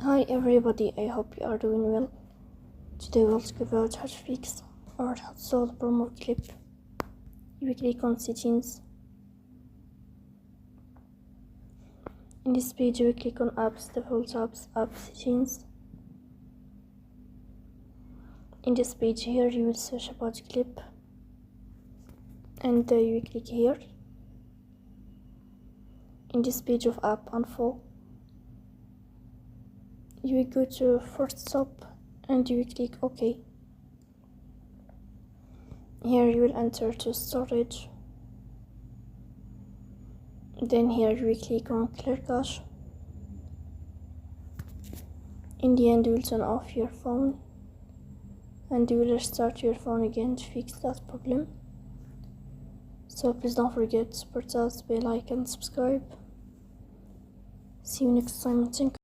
Hi everybody, I hope you are doing well. Today we'll talk about how to fix or how to solve the problem of Glip. You will click on settings. In this page you will click on apps, default apps, app settings. In this page here you will search about Glip and you will click here. In this page of app info you will go to first stop and you will click OK. Here you will enter to storage. Then here you will click on clear cache. In the end you will turn off your phone and you will restart your phone again to fix that problem. So please don't forget to support us by like and subscribe. See you next time. Thank you.